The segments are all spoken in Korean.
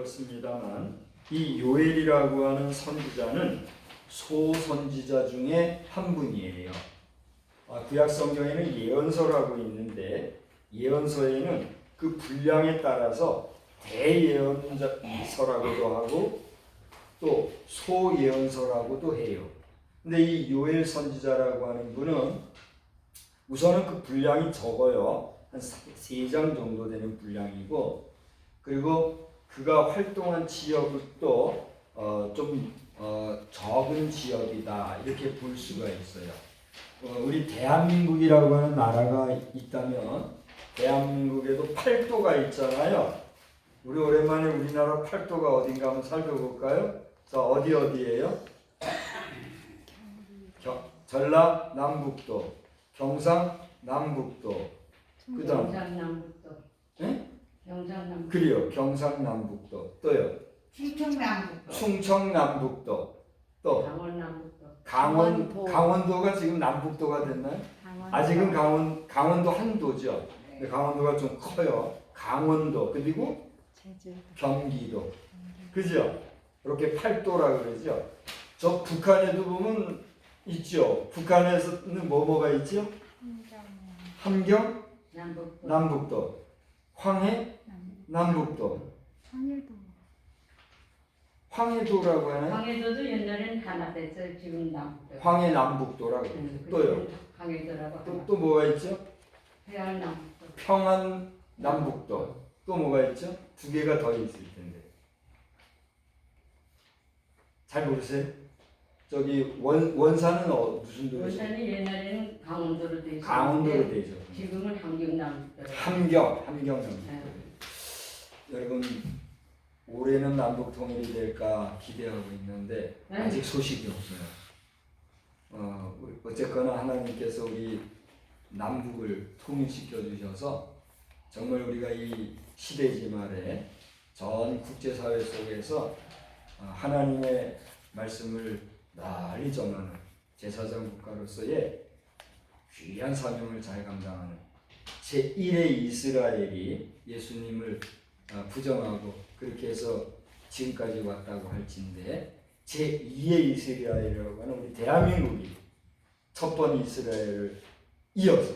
읽었습니다만 이 요엘이라고 하는 선지자는 소선지자 중에 한 분이에요. 구약 성경에는 예언서라고 있는데 예언서에는 그 분량에 따라서 대예언서라고도 하고 또 소예언서라고도 해요. 근데 이 요엘 선지자라고 하는 분은 우선은 그 분량이 적어요. 한 3장 정도 되는 분량이고, 그리고 그가 활동한 지역도 좀 적은 지역이다 이렇게 볼 수가 있어요. 우리 대한민국이라고 하는 나라가 있다면 대한민국에도 팔도가 있잖아요. 우리 오랜만에 우리나라 팔도가 어딘가 한번 살펴볼까요? 자, 어디예요? 전라남북도, 경상남북도, 그다음 경상남북도. 네? 경상남북도. 그래요. 경상남북도. 또요. 충청남북도. 충청남북도. 또 강원남북도. 강원도가 지금 남북도가 됐나요? 아직은 강원도 한도죠. 근데 강원도가 좀 커요. 강원도 그리고 경기도. 그죠? 이렇게 팔도라 그러죠. 저 북한에도 보면 있죠. 북한에서는 뭐가 있죠? 함경 남북도, 황해 남북도, 황해도라고 하나요? 황해도도 옛날에는 하나 됐어요. 지금 남북도. 황해 남북도라고. 또요. 황해도라고. 또 뭐가 있죠? 해안 남북도. 평안 남북도. 또 뭐가 있죠? 두 개가 더 있을 텐데. 잘 모르세요? 저기 원산은 무슨 도시죠? 원산이 옛날에는 강원도로 돼 있었는데 강원도로 돼 있죠. 지금은 함경남북도. 함경 남북도. 네. 여러분 올해는 남북 통일이 될까 기대하고 있는데 아직 소식이 없어요. 어쨌거나 하나님께서 우리 남북을 통일시켜 주셔서 정말 우리가 이 시대지 말에 전 국제사회 속에서 하나님의 말씀을 널리 전하는 제사장 국가로서의 귀한 사명을 잘 감당하는 제1의 이스라엘이 예수님을 부정하고 그렇게 해서 지금까지 왔다고 할진데 제2의 이스라엘이라고 하는 우리 대한민국이 첫 번 이스라엘을 이어서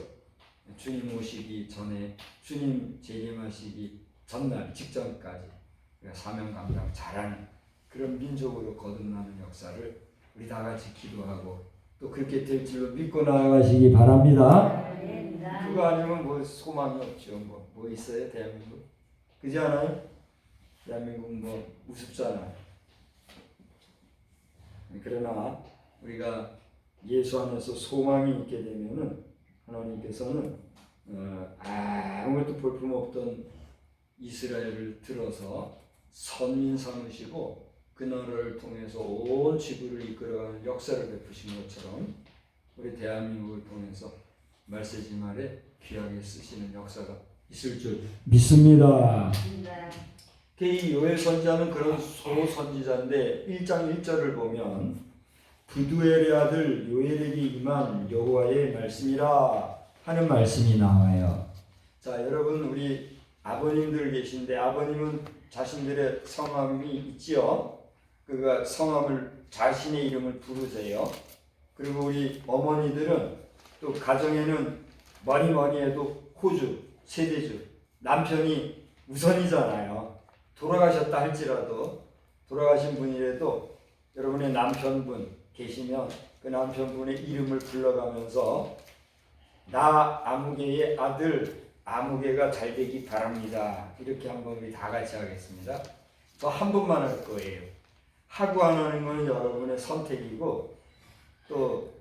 주님 오시기 전에 주님 재림하시기 전날 직전까지 사명 감당 잘하는 그런 민족으로 거듭나는 역사를 우리 다 같이 기도하고 또 그렇게 될 줄로 믿고 나아가시기 바랍니다. 그거 아니면 뭐 소망이 없죠. 뭐 있어요 대한민국? 그렇지 않아요? 대한민국 뭐 우습잖아요. 그러나 우리가 예수 안에서 소망이 있게 되면은 하나님께서는 아무것도 볼품없던 이스라엘을 들어서 선민 삼으시고 그 나라를 통해서 온 지구를 이끌어가는 역사를 베푸신 것처럼 우리 대한민국을 통해서 말세지 말에 귀하게 쓰시는 역사가 있을 줄 믿습니다. 이 요엘 선지자는 그런 소선지자인데 1장 1절을 보면 부두엘의 아들 요엘에게 임한 여호와의 말씀이라 하는 말씀이 나와요. 자, 여러분 우리 아버님들 계신데 아버님은 자신들의 성함이 있지요. 그가 성함을 자신의 이름을 부르세요. 그리고 우리 어머니들은 또 가정에는 뭐니 해도 호주, 세대주, 남편이 우선이잖아요. 돌아가셨다 할지라도 돌아가신 분이라도 여러분의 남편분 계시면 그 남편분의 이름을 불러가면서 나 아무개의 아들 아무개가 잘 되기 바랍니다. 이렇게 한번 우리 다 같이 하겠습니다. 저 한 번만 할 거예요. 하고 안 하는 건 여러분의 선택이고 또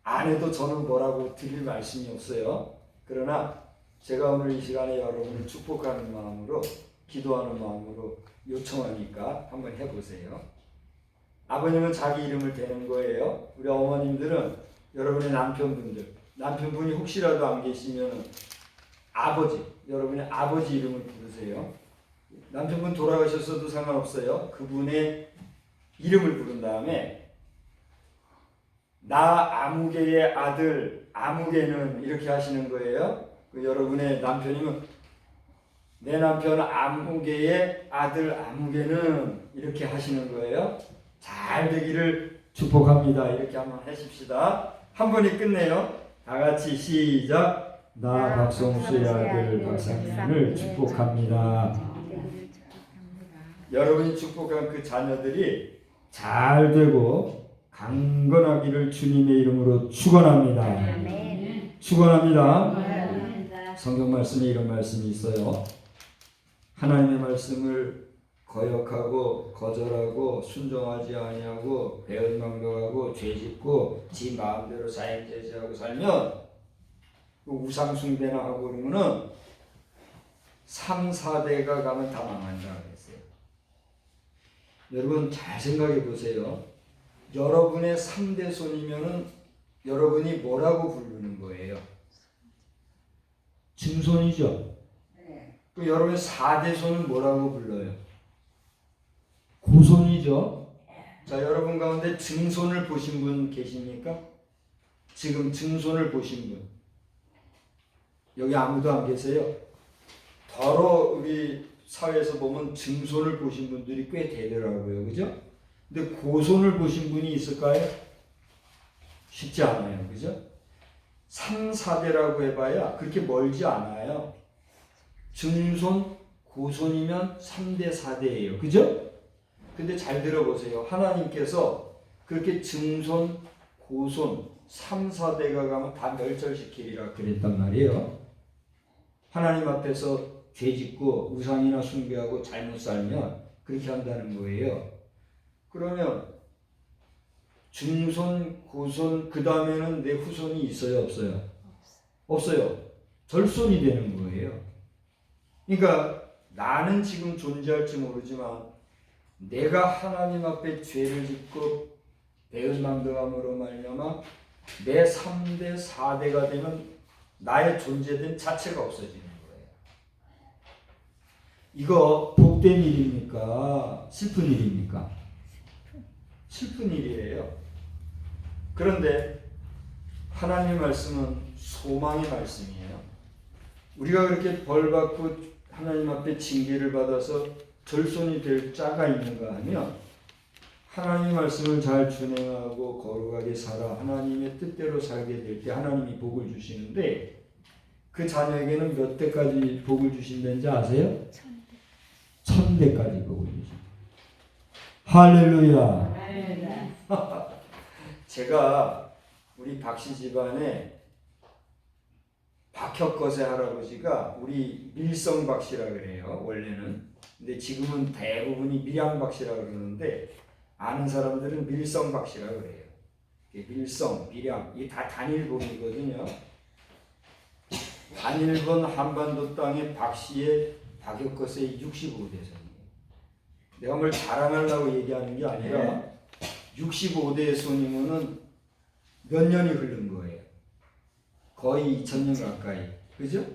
안 해도 저는 뭐라고 드릴 말씀이 없어요. 그러나 제가 오늘 이 시간에 여러분을 축복하는 마음으로 기도하는 마음으로 요청하니까 한번 해보세요. 아버님은 자기 이름을 대는 거예요. 우리 어머님들은 여러분의 남편분이 혹시라도 안 계시면 아버지, 여러분의 아버지 이름을 부르세요. 남편분 돌아가셨어도 상관없어요. 그분의 이름을 부른 다음에 나 아무개의 아들 아무개는 이렇게 하시는 거예요. 여러분의 남편이면 내 남편 아무개의 아들 아무개는 이렇게 하시는 거예요. 잘 되기를 축복합니다. 이렇게 한번 하십시다. 한 번이 끝내요. 다 같이 시작. 나 박성수의 아들 박상민을 축복합니다. 여러분이 축복한 그 자녀들이 잘 되고 강건하기를 주님의 이름으로 축원합니다. 축원합니다. 성경 말씀에 이런 말씀이 있어요. 하나님의 말씀을 거역하고 거절하고 순종하지 아니하고 배은망덕하고 죄짓고 지 마음대로 자행제지하고 살면 그 우상 숭배나 하고 그러면은 3, 4대가 가면 다 망한다 그랬어요. 여러분 잘 생각해 보세요. 여러분의 3대 손이면은 여러분이 뭐라고 부르는 거예요? 증손이죠. 그 여러분의 4대 손은 뭐라고 불러요? 고손이죠. 자, 여러분 가운데 증손을 보신 분 계십니까? 지금 증손을 보신 분 여기 아무도 안 계세요? 더러 우리 사회에서 보면 증손을 보신 분들이 꽤 되더라고요. 그죠? 근데 고손을 보신 분이 있을까요? 쉽지 않아요. 그죠? 3, 4대라고 해봐야 그렇게 멀지 않아요. 증손, 고손이면 3대, 4대예요. 그죠? 근데 잘 들어보세요. 하나님께서 그렇게 증손, 고손, 3, 4대가 가면 다 멸절시키리라 그랬단 말이에요. 하나님 앞에서 죄짓고 우상이나 숭배하고 잘못 살면 그렇게 한다는 거예요. 그러면 중손, 고손, 그 다음에는 내 후손이 있어요? 없어요? 없어요. 절손이 되는 거예요. 그러니까 나는 지금 존재할지 모르지만 내가 하나님 앞에 죄를 짓고 배은망덕함으로 말미암아 내 3대, 4대가 되면 나의 존재된 자체가 없어지는 거예요. 이거 복된 일입니까? 슬픈 일입니까? 슬픈 일이에요. 그런데 하나님의 말씀은 소망의 말씀이에요. 우리가 그렇게 벌받고 하나님 앞에 징계를 받아서 절손이 될 자가 있는가 하면 하나님의 말씀을 잘 준행하고 거룩하게 살아 하나님의 뜻대로 살게 될 때 하나님이 복을 주시는데 그 자녀에게는 몇 대까지 복을 주신다는지 아세요? 1000대까지 복을 주십니다. 할렐루야. 제가 우리 박씨 집안에 박혁거세 할아버지가 우리 밀성 박씨라 그래요. 원래는. 근데 지금은 대부분이 밀양 박씨라 그러는데 아는 사람들은 밀성 박씨라 그래요. 밀성, 밀양 이게 다 단일본이거든요. 단일본 한반도 땅의 박씨의 박혁거세의 65대손이에요. 내가 뭘 자랑하려고 얘기하는 게 아니라 65대의 손이면은 몇 년이 흐른 거예요. 거의 2000년 가까이. 그죠?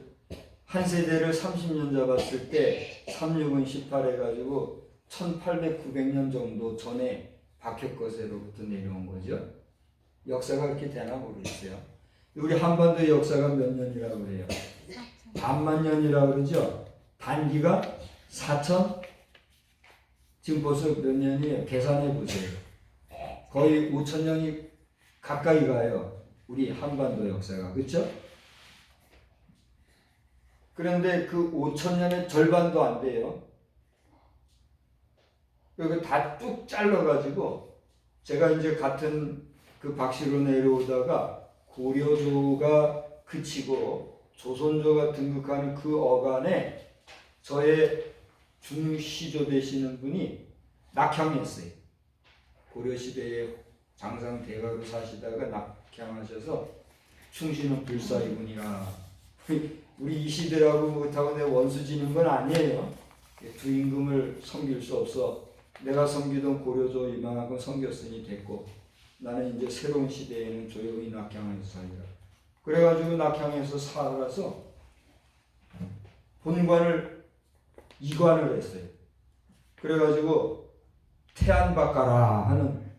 한 세대를 30년 잡았을 때 36은 18 해가지고 1800, 900년 정도 전에 박혁거세로부터 내려온 거죠. 역사가 그렇게 되나 모르겠어요. 우리 한반도의 역사가 몇 년이라고 해요? 반만 년이라고 그러죠? 단기가 4000? 지금 벌써 몇 년이에요? 계산해 보세요. 거의 5000년이 가까이 가요. 우리 한반도 역사가. 그렇죠? 그런데 그 5000년의 절반도 안 돼요. 그리고 다 뚝 잘라가지고 제가 이제 같은 그 박씨로 내려오다가 고려조가 그치고 조선조가 등극하는 그 어간에 저의 중시조 되시는 분이 낙향했어요. 고려시대에 장상대가로 사시다가 낙향하셔서 충신은 불사이군이라 우리 이 시대라고 그렇다고 내 원수 지는 건 아니에요. 두 임금을 섬길 수 없어. 내가 섬기던 고려조 이만하고 섬겼으니 됐고 나는 이제 새로운 시대에는 조용히 낙향해서 살리라. 그래가지고 낙향에서 살아서 본관을 이관을 했어요. 그래가지고 태안박가라 하는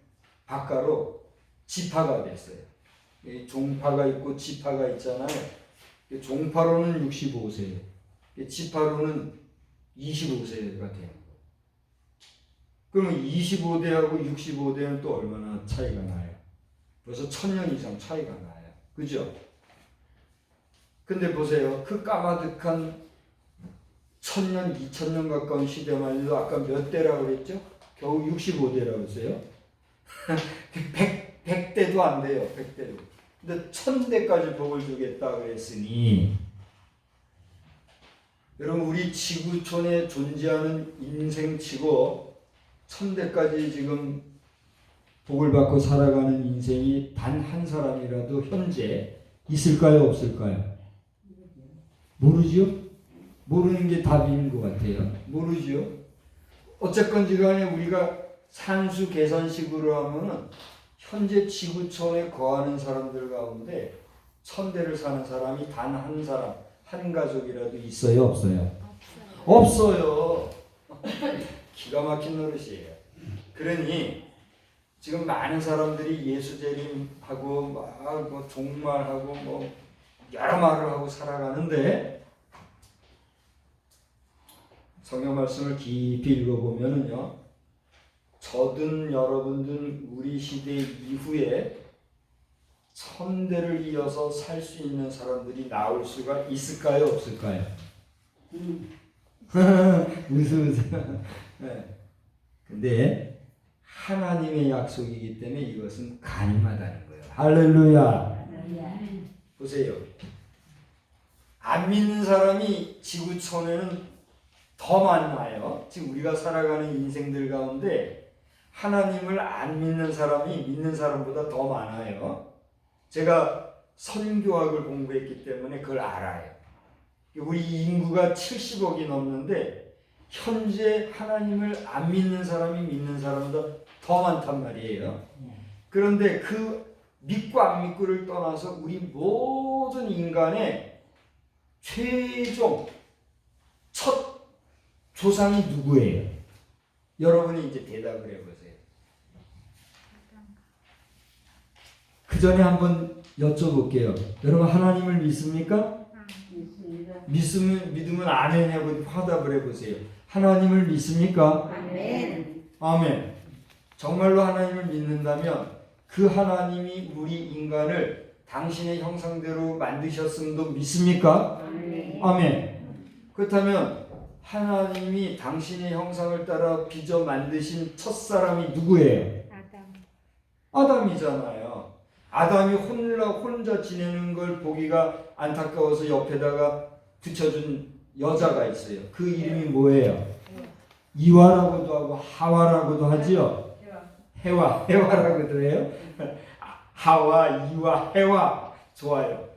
박가로 지파가 됐어요. 종파가 있고 지파가 있잖아요. 종파로는 65세예요. 지파로는 25세가 되는 거예요. 그러면 25대하고 65대는 또 얼마나 차이가 나요? 벌써 1000년 이상 차이가 나요. 그죠? 근데 보세요. 그 까마득한 1000년, 2000년 가까운 시대만 해도 아까 몇 대라고 그랬죠? 겨우 65대라고 했어요. 100대도 안 돼요. 100대도. 근데 1000대까지 복을 주겠다 그랬으니 여러분 우리 지구촌에 존재하는 인생치고 1000대까지 지금 복을 받고 살아가는 인생이 단 한 사람이라도 현재 있을까요? 없을까요? 모르죠? 모르는 게 답인 것 같아요. 모르죠? 어쨌건지 간에 우리가 산수 계산식으로 하면은 현재 지구촌에 거하는 사람들 가운데 1000대를 사는 사람이 단 한 사람, 한 가족이라도 있어요? 없어요? 없어요. 기가 막힌 노릇이에요. 그러니 지금 많은 사람들이 예수재림하고 뭐 종말하고 뭐 여러 말을 하고 살아가는데 성경 말씀을 깊이 읽어보면은요, 저든 여러분들 우리 시대 이후에 1000대를 이어서 살 수 있는 사람들이 나올 수가 있을까요? 없을까요? 웃으세요. 네. 근데 하나님의 약속이기 때문에 이것은 가능하다는 거예요. 할렐루야. 보세요. 안 믿는 사람이 지구촌에는 더 많아요. 지금 우리가 살아가는 인생들 가운데 하나님을 안 믿는 사람이 믿는 사람보다 더 많아요. 제가 선교학을 공부했기 때문에 그걸 알아요. 우리 인구가 70억이 넘는데 현재 하나님을 안 믿는 사람이 믿는 사람보다 더 많단 말이에요. 그런데 그 믿고 안 믿고를 떠나서 우리 모든 인간의 최종 첫 조상이 누구예요? 여러분이 이제 대답을 해보세요. 그 전에 한번 여쭤볼게요. 여러분 하나님을 믿습니까? 믿으면 아멘하고 화답을 해보세요. 하나님을 믿습니까? 아멘. 아멘. 정말로 하나님을 믿는다면 그 하나님이 우리 인간을 당신의 형상대로 만드셨음도 믿습니까? 아멘. 아멘. 그렇다면 하나님이 당신의 형상을 따라 빚어 만드신 첫사람이 누구예요? 아담이잖아요. 아담이 혼자 지내는 걸 보기가 안타까워서 옆에다가 붙여준 여자가 있어요. 그 이름이 뭐예요? 이와라고도 하고 하와라고도 하지요. 해와라고도 해요. 하와, 이와, 해와. 좋아요.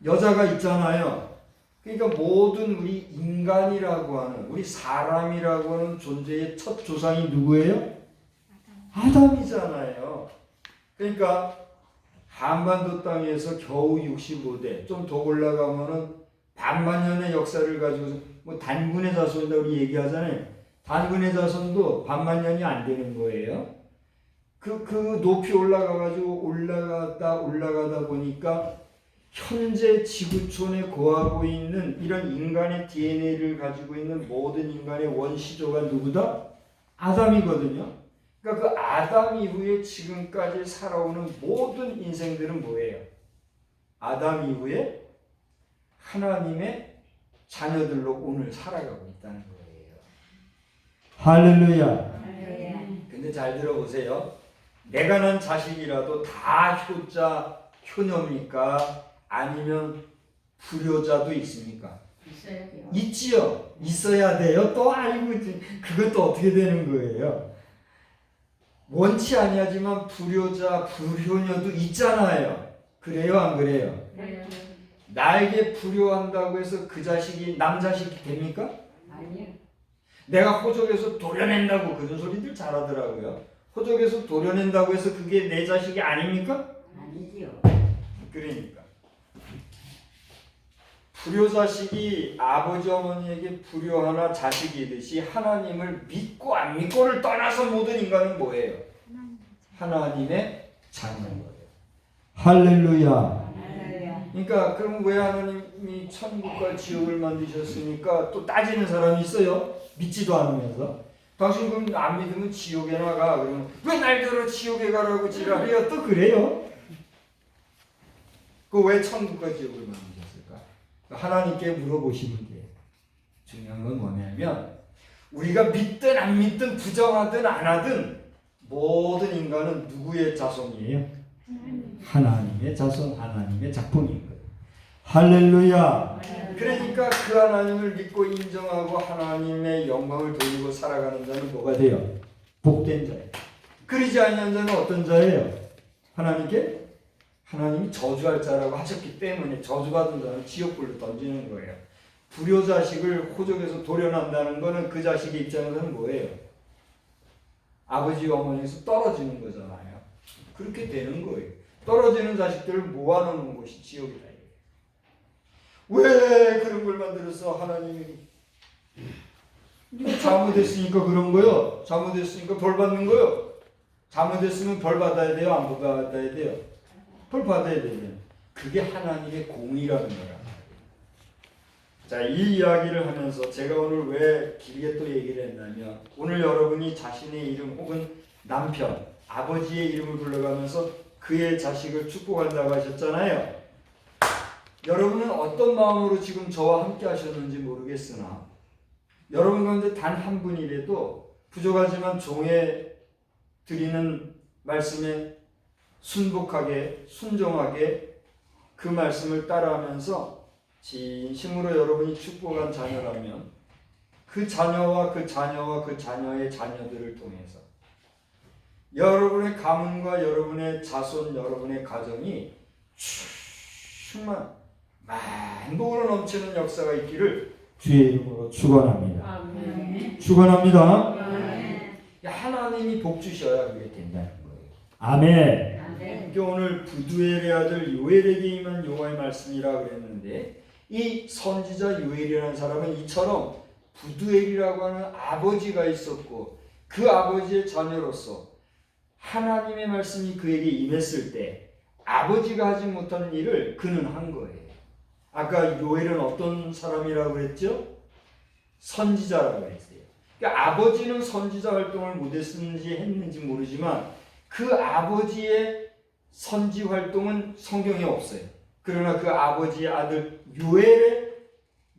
여자가 있잖아요. 그러니까 모든 우리 인간이라고 하는, 우리 사람이라고 하는 존재의 첫 조상이 누구예요? 아담이잖아요. 그러니까 한반도 땅에서 겨우 65대, 좀 더 올라가면은 반만년의 역사를 가지고 뭐 단군의 자손이다 우리 얘기하잖아요. 단군의 자손도 반만년이 안 되는 거예요. 그 높이 올라가가지고 올라가다 보니까 현재 지구촌에 거하고 있는 이런 인간의 DNA를 가지고 있는 모든 인간의 원시조가 누구다? 아담이거든요. 그러니까 그 아담 이후에 지금까지 살아오는 모든 인생들은 뭐예요? 아담 이후에 하나님의 자녀들로 오늘 살아가고 있다는 거예요. 할렐루야. 근데 잘 들어보세요. 내가 난 자식이라도 다 효자, 효녀입니까? 아니면 불효자도 있습니까? 있어야 돼요. 있지요. 있어야 돼요. 또 알고 있지. 그것도 어떻게 되는 거예요? 원치 아니하지만 불효자, 불효녀도 있잖아요. 그래요, 안 그래요? 그래요. 나에게 불효한다고 해서 그 자식이 남자식이 됩니까? 아니요. 내가 호적에서 도려낸다고 그런 소리들 잘하더라고요. 호적에서 도려낸다고 해서 그게 내 자식이 아닙니까? 아니지요. 그러니까 불효자식이 아버지 어머니에게 불효하나 자식이듯이 하나님을 믿고 안 믿고를 떠나서 모든 인간은 뭐예요? 하나님의 자녀인 거예요. 할렐루야. 그러니까 그럼 왜 하나님이 천국과 지옥을 만드셨으니까 또 따지는 사람이 있어요? 믿지도 않으면서. 당신 그럼 안 믿으면 지옥에 나가. 그러면 왜 날더러 지옥에 가라고 지랄해요? 또 그래요? 그 왜 천국과 지옥을 만드셨을까? 하나님께 물어보시면 돼요. 중요한 건 뭐냐면 우리가 믿든 안 믿든 부정하든 안 하든 모든 인간은 누구의 자손이에요? 하나님의 자손, 하나님의 작품인 거예요. 할렐루야. 그러니까 그 하나님을 믿고 인정하고 하나님의 영광을 돌리고 살아가는 자는 뭐가 돼요? 복된 자예요. 그러지 아니한 자는 어떤 자예요? 하나님이 저주할 자라고 하셨기 때문에 저주받은 자는 지옥불로 던지는 거예요. 불효자식을 호적에서 도려낸다는 거는 그 자식의 입장에서는 뭐예요? 아버지 어머니에서 떨어지는 거잖아요. 그렇게 되는 거예요. 떨어지는 자식들을 모아놓는 곳이 지옥이다. 왜 그런 걸 만들었어? 하나님이 잘못했으니까 그런 거요. 잘못했으니까 벌 받는 거요. 잘못했으면 벌 받아야 돼요? 안 받아야 돼요? 벌 받아야 돼요. 그게 하나님의 공의라는 거라. 자, 이 이야기를 하면서 제가 오늘 왜 길게 또 얘기를 했냐면 오늘 여러분이 자신의 이름 혹은 남편, 아버지의 이름을 불러가면서 그의 자식을 축복한다고 하셨잖아요. 여러분은 어떤 마음으로 지금 저와 함께 하셨는지 모르겠으나 여러분 가운데 단 한 분이라도 부족하지만 종에 드리는 말씀에 순복하게 순종하게 그 말씀을 따라하면서 진심으로 여러분이 축복한 자녀라면 그 자녀와 그 자녀와 그 자녀의 자녀들을 통해서 여러분의 가문과 여러분의 자손 여러분의 가정이 충만 만복으로 넘치는 역사가 있기를 주의 이름으로 축원합니다. 아멘. 축원합니다. 아멘. 하나님이 복 주셔야 그게 된다는 거예요. 아멘. 아멘. 오늘 부두엘의 아들 요엘에게 임한 여호와의 말씀이라 그랬는데 이 선지자 요엘이라는 사람은 이처럼 부두엘이라고 하는 아버지가 있었고 그 아버지의 자녀로서 하나님의 말씀이 그에게 임했을 때 아버지가 하지 못한 일을 그는 한 거예요. 아까 요엘은 어떤 사람이라고 했죠? 선지자라고 했어요. 그러니까 아버지는 선지자 활동을 했는지 모르지만 그 아버지의 선지 활동은 성경에 없어요. 그러나 그 아버지의 아들 요엘의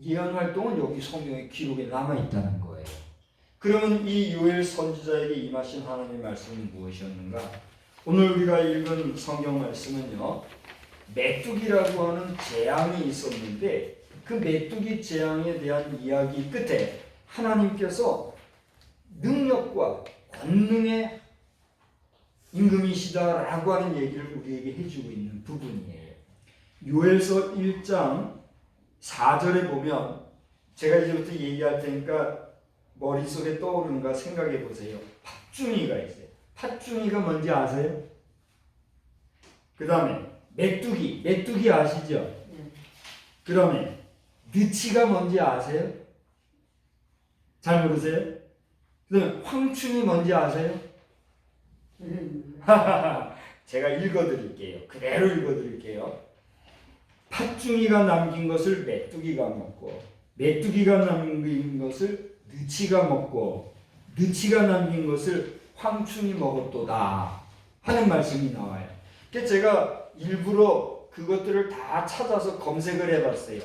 예언 활동은 여기 성경의 기록에 남아있다는 거예요. 그러면 이 요엘 선지자에게 임하신 하나님의 말씀은 무엇이었는가? 오늘 우리가 읽은 성경 말씀은요. 메뚜기라고 하는 재앙이 있었는데 그 메뚜기 재앙에 대한 이야기 끝에 하나님께서 능력과 권능의 임금이시다라고 하는 얘기를 우리에게 해주고 있는 부분이에요. 요엘서 1장 4절에 보면 제가 이제부터 얘기할 테니까 머릿속에 떠오르는가 생각해 보세요. 팥중이가 있어요. 팥중이가 뭔지 아세요? 그 다음에 메뚜기 아시죠? 그 다음에 느치가 뭔지 아세요? 잘 모르세요? 그 다음에 황충이 뭔지 아세요? 제가 읽어드릴게요. 그대로 읽어드릴게요. 팥중이가 남긴 것을 메뚜기가 먹고 메뚜기가 남긴 것을 느치가 먹고 느치가 남긴 것을 황충이 먹었도다 하는 말씀이 나와요. 그래서 제가 일부러 그것들을 다 찾아서 검색을 해봤어요.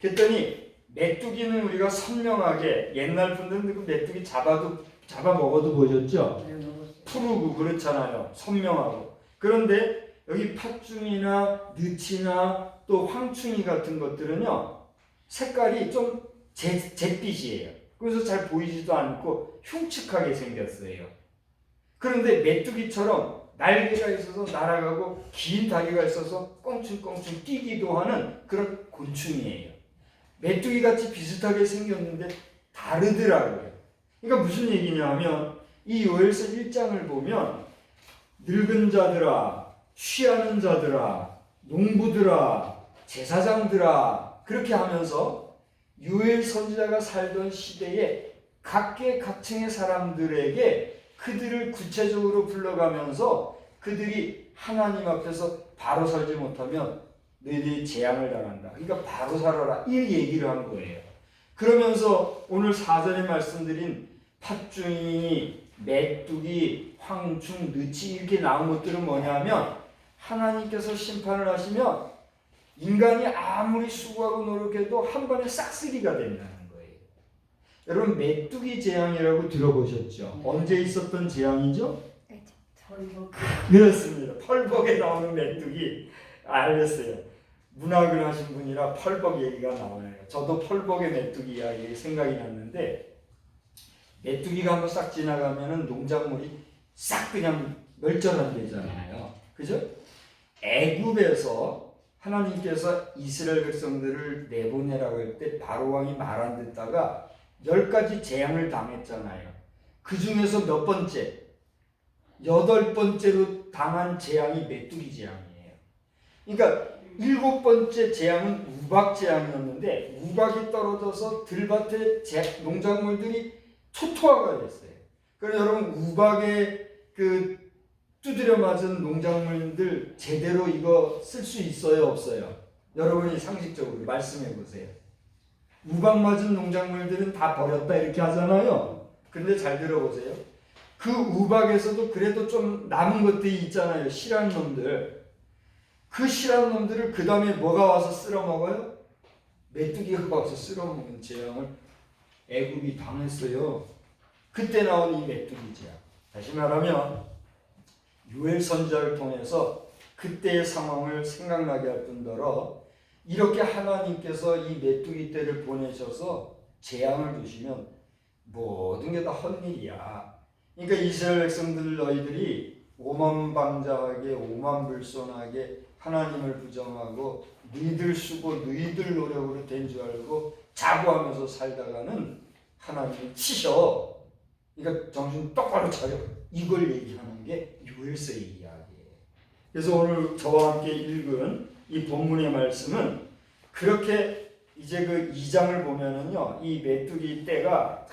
그랬더니 메뚜기는 우리가 선명하게 옛날 분들은 그 메뚜기 잡아 먹어도 보셨죠? 푸르고 그렇잖아요. 선명하고. 그런데 여기 팥중이나 느치나 또 황충이 같은 것들은요 색깔이 좀 잿빛이에요. 그래서 잘 보이지도 않고 흉측하게 생겼어요. 그런데 메뚜기처럼 날개가 있어서 날아가고 긴 다리가 있어서 껑충껑충 뛰기도 하는 그런 곤충이에요. 메뚜기같이 비슷하게 생겼는데 다르더라고요. 그러니까 무슨 얘기냐 하면 이 요엘서 1장을 보면 늙은 자들아, 쉬하는 자들아, 농부들아, 제사장들아 그렇게 하면서 요엘 선지자가 살던 시대에 각계각층의 사람들에게 그들을 구체적으로 불러가면서 그들이 하나님 앞에서 바로 살지 못하면 너희들이 재앙을 당한다. 그러니까 바로 살아라. 이 얘기를 한 거예요. 그러면서 오늘 4절에 말씀드린 팥중이, 메뚜기, 황충, 느치 이렇게 나온 것들은 뭐냐면 하나님께서 심판을 하시면 인간이 아무리 수고하고 노력해도 한 번에 싹쓸이가 된다는 거예요. 여러분 메뚜기 재앙이라고 들어보셨죠? 언제 있었던 재앙이죠? 털복. 그렇습니다. 펄벅에 나오는 메뚜기. 알겠어요. 문학을 하신 분이라 펄벅 얘기가 나오네요. 저도 펄벅의 메뚜기 이야기 생각이 났는데 메뚜기가 한번 싹 지나가면은 농작물이 싹 그냥 멸절한대잖아요. 그죠? 애굽에서 하나님께서 이스라엘 백성들을 내보내라고 할 때 바로 왕이 말 안 듣다가 10가지 재앙을 당했잖아요. 그 중에서 몇 번째? 8번째로 당한 재앙이 메뚜기 재앙이에요. 그러니까 7번째 재앙은 우박 재앙이었는데 우박이 떨어져서 들밭에 농작물들이 초토화가 됐어요. 그래서 여러분 우박에 그 두드려 맞은 농작물들 제대로 이거 쓸 수 있어요, 없어요? 여러분이 상식적으로 말씀해 보세요. 우박 맞은 농작물들은 다 버렸다 이렇게 하잖아요. 근데 잘 들어보세요. 그 우박에서도 그래도 좀 남은 것들이 있잖아요. 실한 놈들. 그 실한 놈들을 그 다음에 뭐가 와서 쓸어 먹어요? 메뚜기가 와서 쓸어 먹는 재앙을 애굽이 당했어요. 그때 나온 이 메뚜기 재앙. 다시 말하면 요엘 선지자를 통해서 그때의 상황을 생각나게 할 뿐더러 이렇게 하나님께서 이 메뚜기 떼를 보내셔서 재앙을 주시면 모든 게 다 헛일이야. 그러니까 이스라엘 백성들 너희들이 오만방자하게 오만불손하게 하나님을 부정하고 너희들 수고 너희들 노력으로 된 줄 알고 자부하면서 살다가는 하나님이 치셔. 그러니까 정신 똑바로 차려. 이걸 얘기하는 게 요엘서의 이야기예요. 그래서 오늘 저와 함께 읽은 이 본문의 말씀은 그렇게 이제 그 2장을 보면은요, 이 메뚜기 떼가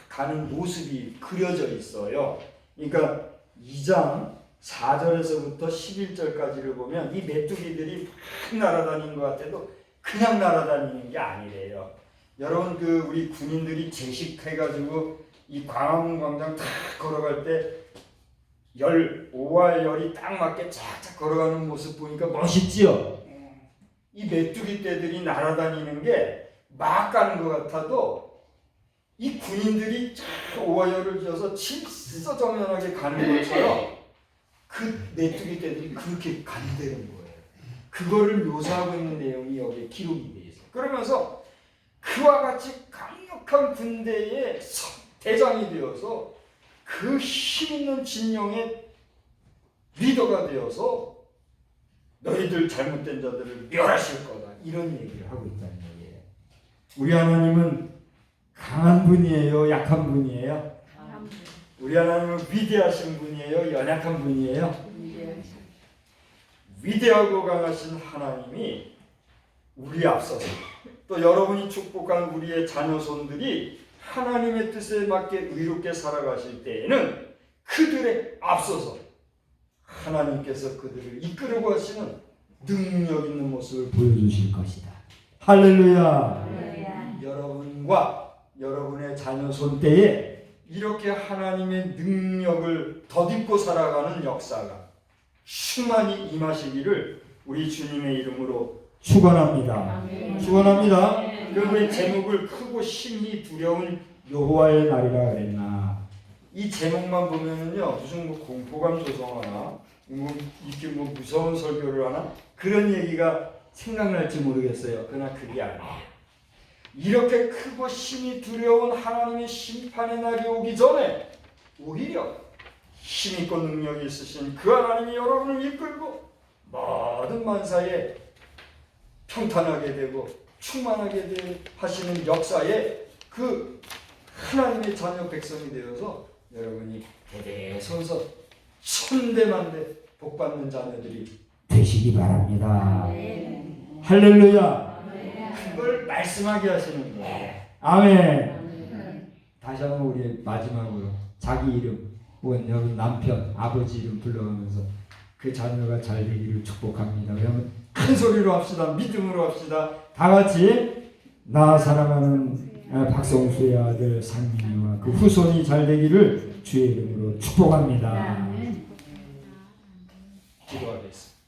가는 모습이 그려져 있어요. 그러니까 2장 4절에서부터 11절까지를 보면 이 메뚜기들이 막 날아다니는 것 같아도 그냥 날아다니는 게 아니래요. 여러분 그 우리 군인들이 제식해가지고 이 광화문 광장 탁 걸어갈 때 열, 5와 열이 딱 맞게 쫙쫙 걸어가는 모습 보니까 멋있지요? 이 메뚜기 떼들이 날아다니는 게 막 가는 것 같아도 이 군인들이 쫙 5와 열을 지어서 질서정연하게 가는 것처럼 그 메뚜기 떼들이 그렇게 간다는 거예요. 그거를 묘사하고 있는 내용이 여기에 기록이 되어 있어요. 그러면서 그와 같이 강력한 군대의 대장이 되어서 그 힘있는 진영의 리더가 되어서 너희들 잘못된 자들을 멸하실 거다. 이런 얘기를 하고 있다는 얘기예요. 우리 하나님은 강한 분이에요? 약한 분이에요? 우리 하나님은 위대하신 분이에요? 연약한 분이에요? 위대하고 강하신 하나님이 우리 앞서서 또 여러분이 축복한 우리의 자녀손들이 하나님의 뜻에 맞게 의롭게 살아가실 때에는 그들의 앞서서 하나님께서 그들을 이끌고 하시는 능력 있는 모습을 보여주실 것이다. 할렐루야. 여러분과 여러분의 자녀손 때에 이렇게 하나님의 능력을 덧입고 살아가는 역사가 충만히 임하시기를 우리 주님의 이름으로 축원합니다. 축원합니다. 그리고 제목을 크고 심히 두려운 여호와의 날이라 그랬나. 이 제목만 보면은요 무슨 뭐 공포감 조성하나 이렇게 뭐 무서운 설교를 하나 그런 얘기가 생각날지 모르겠어요. 그러나 그게 아니에요. 이렇게 크고 심히 두려운 하나님의 심판의 날이 오기 전에 오히려 힘있고 능력이 있으신 그 하나님이 여러분을 이끌고 모든 만사에 평탄하게 되고 충만하게 하시는 역사에 그 하나님의 자녀 백성이 되어서 여러분이 대대손손 천대만대 복받는 자녀들이 되시기 바랍니다. 할렐루야. 그걸 말씀하게 하시는 거예요. 아멘. 다시 한번 우리 마지막으로 자기 이름 혹은 여러분 남편 아버지 이름 불러가면서 그 자녀가 잘 되기를 축복합니다. 그러면 큰 소리로 합시다. 믿음으로 합시다. 다 같이 나 사랑하는 박성수의 아들 상민이와 그 후손이 잘 되기를 주의 이름으로 축복합니다. 아멘. 기도하겠습니다.